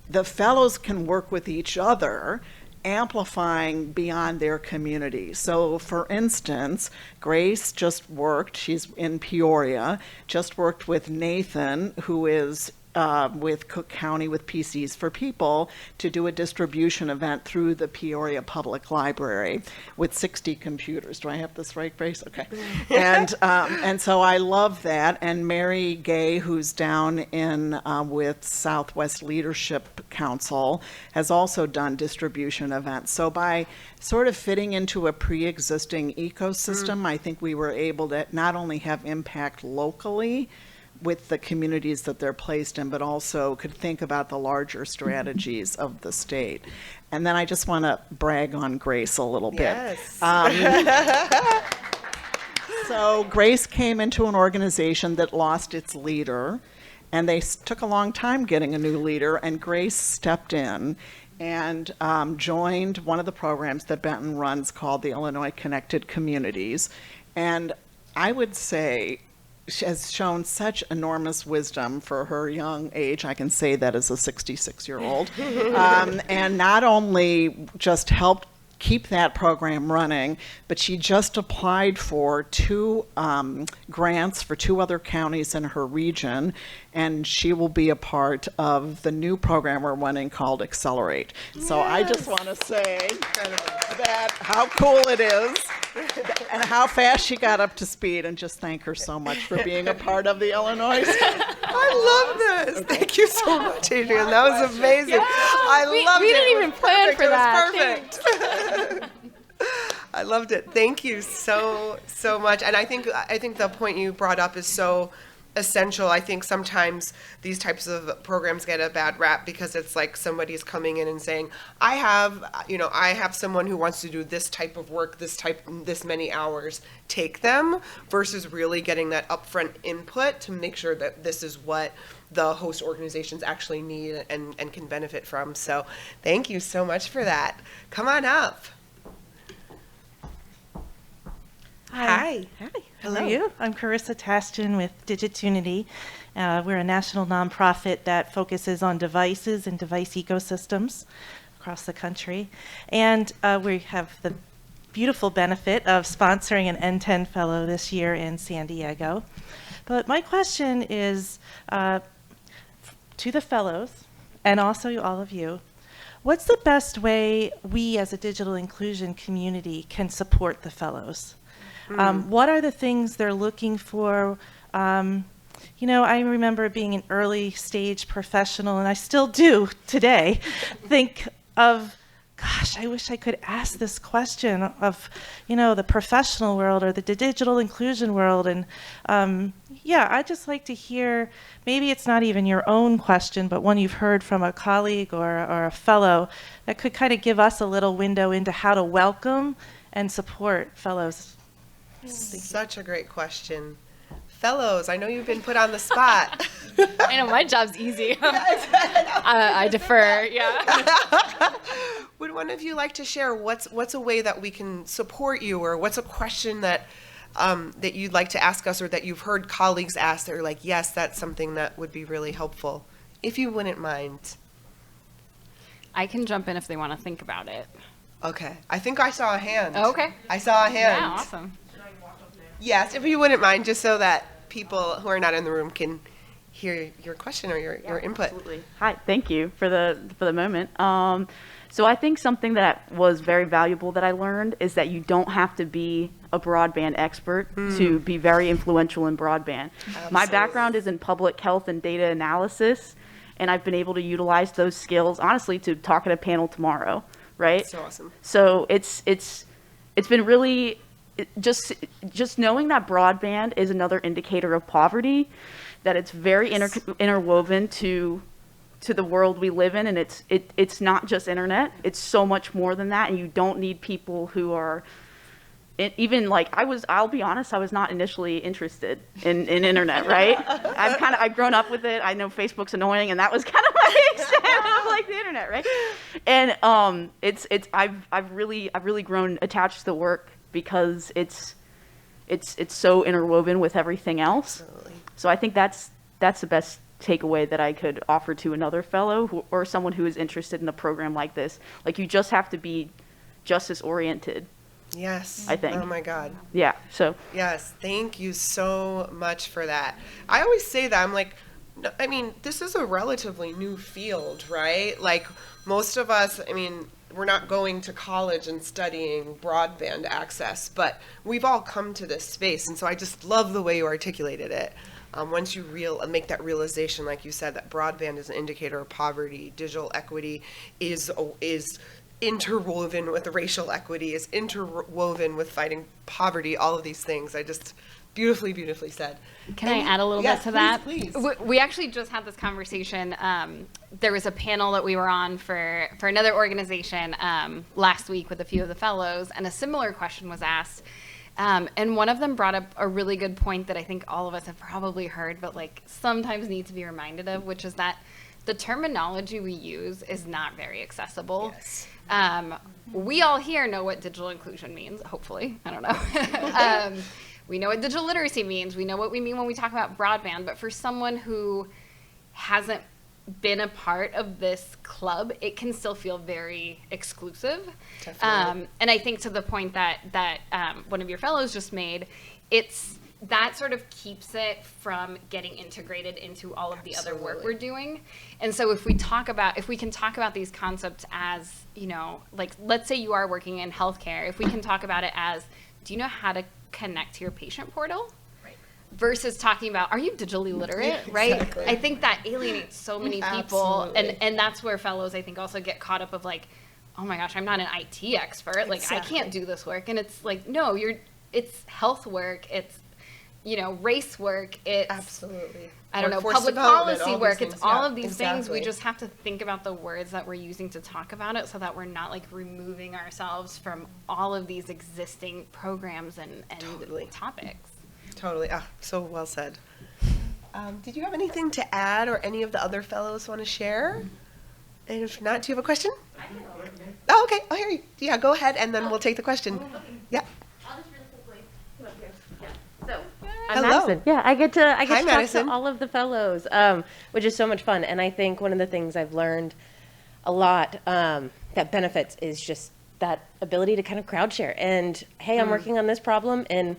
the fellows can work with each other amplifying beyond their community. So for instance, Grace she's in Peoria, just worked with Nathan, who is with Cook County with PCs for People, to do a distribution event through the Peoria Public Library with 60 computers. Do I have this right, Grace? Okay. And so I love that. And Mary Gay, who's down in with Southwest Leadership Council, has also done distribution events. So by sort of fitting into a pre-existing ecosystem, I think we were able to not only have impact locally with the communities that they're placed in, but also could think about the larger strategies of the state. And then I just want to brag on Grace a little bit. Yes. So Grace came into an organization that lost its leader, and they took a long time getting a new leader, and Grace stepped in and joined one of the programs that Benton runs called the Illinois Connected Communities. And I would say she has shown such enormous wisdom for her young age. I can say that as a 66-year-old. And not only just helped keep that program running, but she just applied for 2 grants for 2 other counties in her region, and she will be a part of the new program we're running called Accelerate. So I just want to say that how cool it is and how fast she got up to speed, and just thank her so much for being a part of the Illinois. I love this. Thank you so much, Adrienne. That was amazing. I loved it. We didn't It was even plan perfect. for It was that. perfect. I loved it. Thank you so much. And I think the point you brought up is so essential. I think sometimes these types of programs get a bad rap because it's like somebody's coming in and saying, I have someone who wants to do this type of work, this many hours, take them, versus really getting that upfront input to make sure that this is what the host organizations actually need and can benefit from. So thank you so much for that. Come on up. Hi. Hi. Hello. How are you? I'm Carissa Taston with Digitunity. We're a national nonprofit that focuses on devices and device ecosystems across the country. And we have the beautiful benefit of sponsoring an NTEN fellow this year in San Diego. But my question is to the fellows, and also all of you, what's the best way we as a digital inclusion community can support the fellows? What are the things they're looking for? I remember being an early stage professional, and I still do today, think of, gosh, I wish I could ask this question of, the professional world or the digital inclusion world. And I'd just like to hear, maybe it's not even your own question, but one you've heard from a colleague or a fellow that could kind of give us a little window into how to welcome and support fellows. Such a great question. Fellows, I know you've been put on the spot. I know, my job's easy. I defer, yeah. Would one of you like to share what's a way that we can support you, or what's a question that that you'd like to ask us, or that you've heard colleagues ask that are like, yes, that's something that would be really helpful, if you wouldn't mind? I can jump in if they want to think about it. Okay. I think I saw a hand. Okay. I saw a hand. Yeah, awesome. Yes, if you wouldn't mind, just so that people who are not in the room can hear your question or your input. Absolutely. Hi, thank you for the moment. So I think something that was very valuable that I learned is that you don't have to be a broadband expert to be very influential in broadband. Absolutely. My background is in public health and data analysis, and I've been able to utilize those skills, honestly, to talk at a panel tomorrow, right? So awesome. So it's been really just knowing that broadband is another indicator of poverty, that it's very interwoven to the world we live in, and it's not just internet. It's so much more than that, and you don't need people who are even like I'll be honest, I was not initially interested in internet, right? I've grown up with it. I know Facebook's annoying, and that was kind of my extent of like the internet, right? And I've really grown attached to the work because it's so interwoven with everything else. Absolutely. So I think that's the takeaway that I could offer to another fellow or someone who is interested in a program like this. Like, you just have to be justice oriented. Yes. I think. Oh my God. Yeah. So. Yes. Thank you so much for that. I always say that. I'm like, no, I mean, this is a relatively new field, right? Like, most of us, I mean, we're not going to college and studying broadband access, but we've all come to this space. And so I just love the way you articulated it. Once you make that realization, like you said, that broadband is an indicator of poverty, digital equity is interwoven with racial equity, is interwoven with fighting poverty, all of these things. I just beautifully said. Can I add a little bit to that? Please. We actually just had this conversation. There was a panel that we were on for another organization last week with a few of the fellows, and a similar question was asked. And one of them brought up a really good point that I think all of us have probably heard, but like sometimes need to be reminded of, which is that the terminology we use is not very accessible. Yes. We all here know what digital inclusion means, hopefully. I don't know. We know what digital literacy means. We know what we mean when we talk about broadband. But for someone who hasn't been a part of this club, it can still feel very exclusive. Definitely. And I think to the point that one of your fellows just made, that sort of keeps it from getting integrated into all of the other work we're doing. And so if we can talk about these concepts as, you know, like, let's say you are working in healthcare, if we can talk about it as, do you know how to connect to your patient portal? Right. Versus talking about, are you digitally literate, right? Exactly. I think that alienates so many people. Absolutely. And that's where fellows, I think, also get caught up of like, oh my gosh, I'm not an IT expert. Like, I can't do this work. And it's like, no, it's health work. It's, you know, race work, it's Absolutely. I don't know, Workforce public development, policy all work, these it's things. all Yeah, of these exactly. things. We just have to think about the words that we're using to talk about it so that we're not like removing ourselves from all of these existing programs and Totally. topics. Totally. Ah, so well said. Did you have anything to add, or any of the other fellows want to share? And if not, do you have a question? Oh, okay. I'll hear you. Yeah, go ahead, and then we'll take the question. Yeah. I'll just really quickly come up here. Yeah. So, Hello. I'm Madison. Yeah, I get to Hi, talk Madison. to all of the fellows, which is so much fun. And I think one of the things I've learned a lot that benefits is just that ability to kind of crowd share. And hey, I'm working on this problem in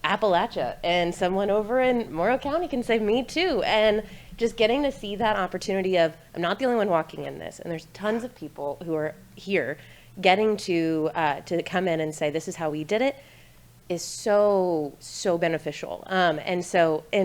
Appalachia, and someone over in Morrow County can say me too. And just getting to see that opportunity of, I'm not the only one walking in this, and there's tons of people who are here getting to come in and say, this is how we did it, is so beneficial. And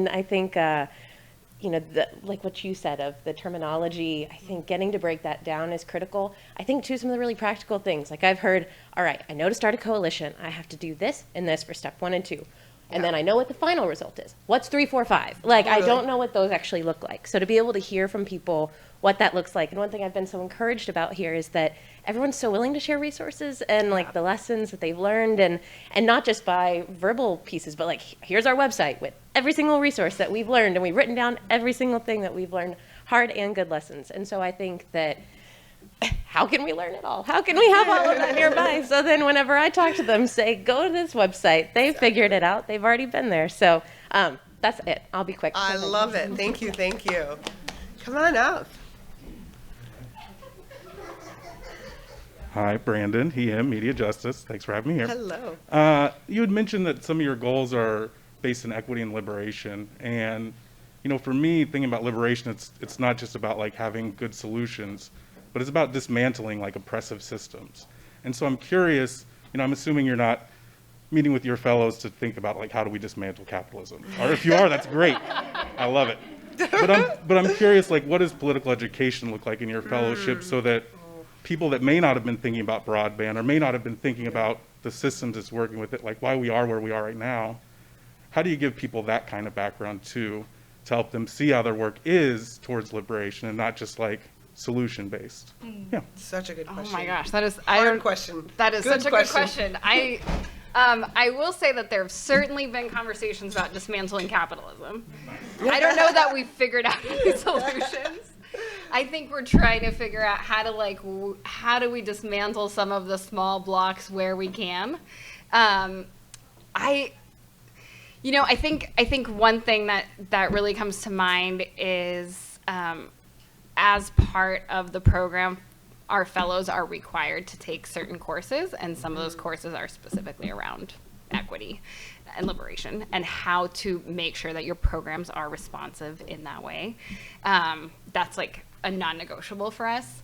I think, like what you said of the terminology, I think getting to break that down is critical. I think too, some of the really practical things, like I've heard, all right, I know to start a coalition, I have to do this and this for step 1 and 2. And then I know what the final result is. What's 3, 4, 5? Like, I don't know what those actually look like. So to be able to hear from people what that looks like. And one thing I've been so encouraged about here is that everyone's so willing to share resources and like the lessons that they've learned, and not just by verbal pieces, but like, here's our website with every single resource that we've learned, and we've written down every single thing that we've learned, hard and good lessons. And so I think that, how can we learn it all? How can we have all of that nearby? So then whenever I talk to them, say, go to this website. They've figured it out. They've already been there. So that's it. I'll be quick. I love it. Thank you. Come on up. Hi, Brandon, he, him, Media Justice. Thanks for having me here. Hello. You had mentioned that some of your goals are based in equity and liberation. And, you know, for me, thinking about liberation, it's not just about like having good solutions, but it's about dismantling like oppressive systems. And so I'm curious, you know, I'm assuming you're not meeting with your fellows to think about like, how do we dismantle capitalism? Or if you are, that's great. I love it. But I'm curious, like, what does political education look like in your fellowship so that people that may not have been thinking about broadband or may not have been thinking about the systems that's working with it, like why we are where we are right now, how do you give people that kind of background too, to help them see how their work is towards liberation and not just like solution-based? Yeah. Such a good question. Oh my gosh, that is Hard question. That is Good such a good question. I will say that there have certainly been conversations about dismantling capitalism. I don't know that we've figured out any solutions. I think we're trying to figure out how do we dismantle some of the small blocks where we can. I think one thing that really comes to mind is as part of the program, our fellows are required to take certain courses, and some of those courses are specifically around equity and liberation and how to make sure that your programs are responsive in that way. That's like a non-negotiable for us.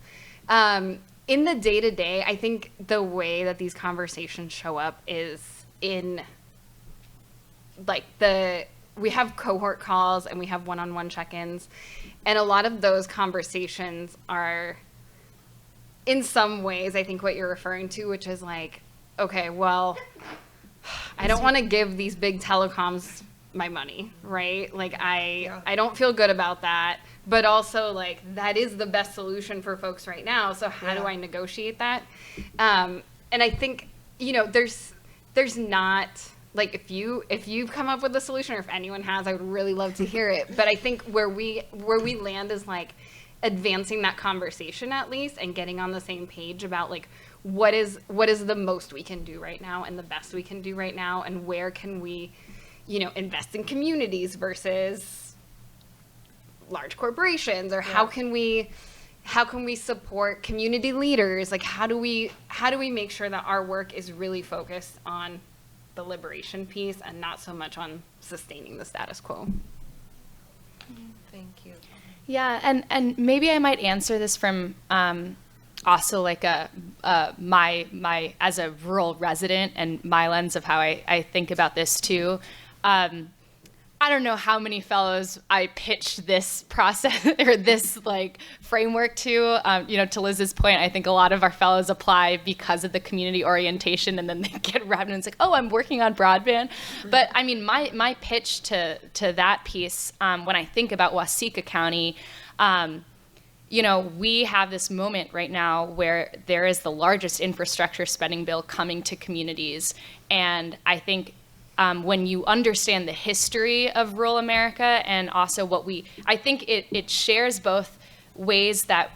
In the day-to-day, I think the way that these conversations show up is in like we have cohort calls and we have one-on-one check-ins, and a lot of those conversations are in some ways, I think what you're referring to, which is like, okay, well, I don't want to give these big telecoms my money, right? Like I don't feel good about that, but also like that is the best solution for folks right now. So how do I negotiate that? And I think, there's not like, if you've come up with a solution, or if anyone has, I would really love to hear it. But I think where we land is like advancing that conversation at least, and getting on the same page about like what is the most we can do right now and the best we can do right now, and where can we invest in communities versus large corporations, or how can we support community leaders? Like how do we make sure that our work is really focused on the liberation piece and not so much on sustaining the status quo? Thank you. Yeah, and maybe I might answer this from also like my as a rural resident and my lens of how I think about this too. I don't know how many fellows I pitched this process or this like framework to. To Liz's point, I think a lot of our fellows apply because of the community orientation, and then they get wrapped in it's like, oh, I'm working on broadband. But I mean, my pitch to that piece, when I think about Waseca County, we have this moment right now where there is the largest infrastructure spending bill coming to communities, and I think when you understand the history of rural America and also I think it shares both ways that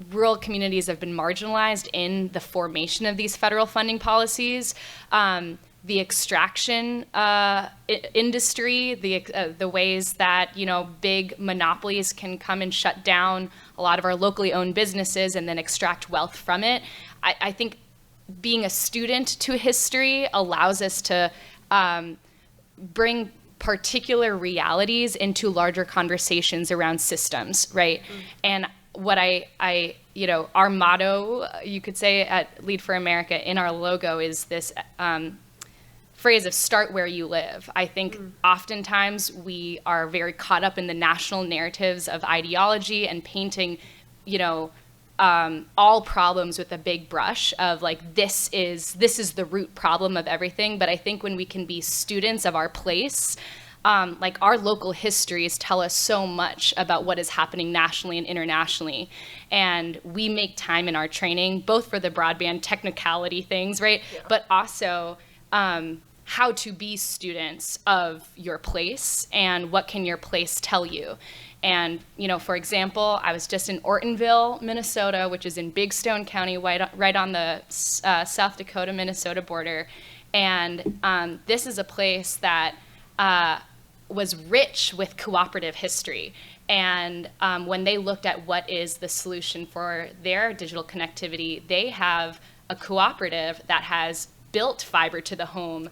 rural communities have been marginalized in the formation of these federal funding policies, the extraction industry, the ways that big monopolies can come and shut down a lot of our locally owned businesses and then extract wealth from it. I think being a student to history allows us to bring particular realities into larger conversations around systems, right? And what our motto, you could say at Lead for America in our logo, is this phrase of start where you live. I think oftentimes we are very caught up in the national narratives of ideology and painting, all problems with a big brush of like, this is the root problem of everything. But I think when we can be students of our place, like our local histories tell us so much about what is happening nationally and internationally. And we make time in our training, both for the broadband technicality things, right? Yeah. But also how to be students of your place and what can your place tell you. And, for example, I was just in Ortonville, Minnesota, which is in Big Stone County, right on the South Dakota-Minnesota border. And this is a place that was rich with cooperative history. And when they looked at what is the solution for their digital connectivity, they have a cooperative that has built fiber to the home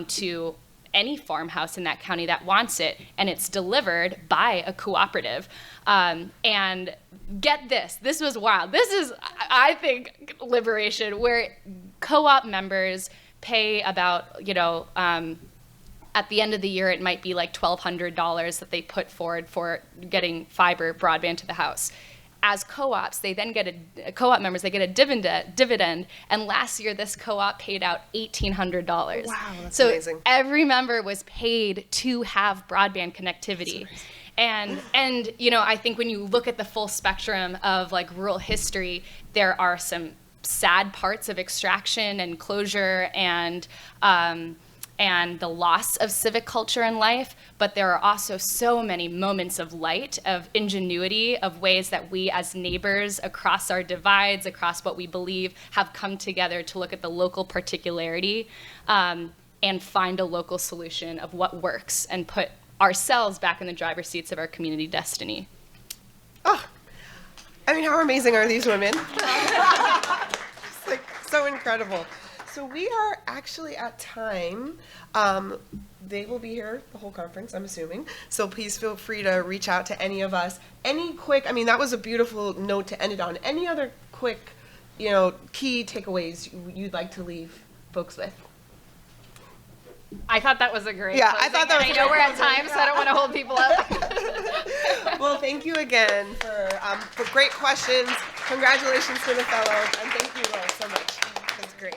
to any farmhouse in that county that wants it, and it's delivered by a cooperative. And get this was wild. This is, I think, liberation, where co-op members pay about, at the end of the year, it might be like $1,200 that they put forward for getting fiber broadband to the house. As co-ops, they then get co-op members, they get a dividend. And last year, this co-op paid out $1,800. Wow, that's so amazing. Every member was paid to have broadband connectivity. And I think when you look at the full spectrum of like rural history, there are some sad parts of extraction and closure and the loss of civic culture in life, but there are also so many moments of light, of ingenuity, of ways that we as neighbors across our divides, across what we believe, have come together to look at the local particularity. and find a local solution of what works and put ourselves back in the driver's seats of our community destiny. Oh, I mean, how amazing are these women? It's like so incredible. So we are actually at time. They will be here the whole conference, I'm assuming. So please feel free to reach out to any of us. Any quick, I mean, that was a beautiful note to end it on. Any other quick, key takeaways you'd like to leave folks with? I thought that was a great Yeah, closing, I thought that was and a I know great we're at closing. time, so I don't want to hold people up. Well, thank you again for great questions. Congratulations to the fellows, and thank you all so much. That's great.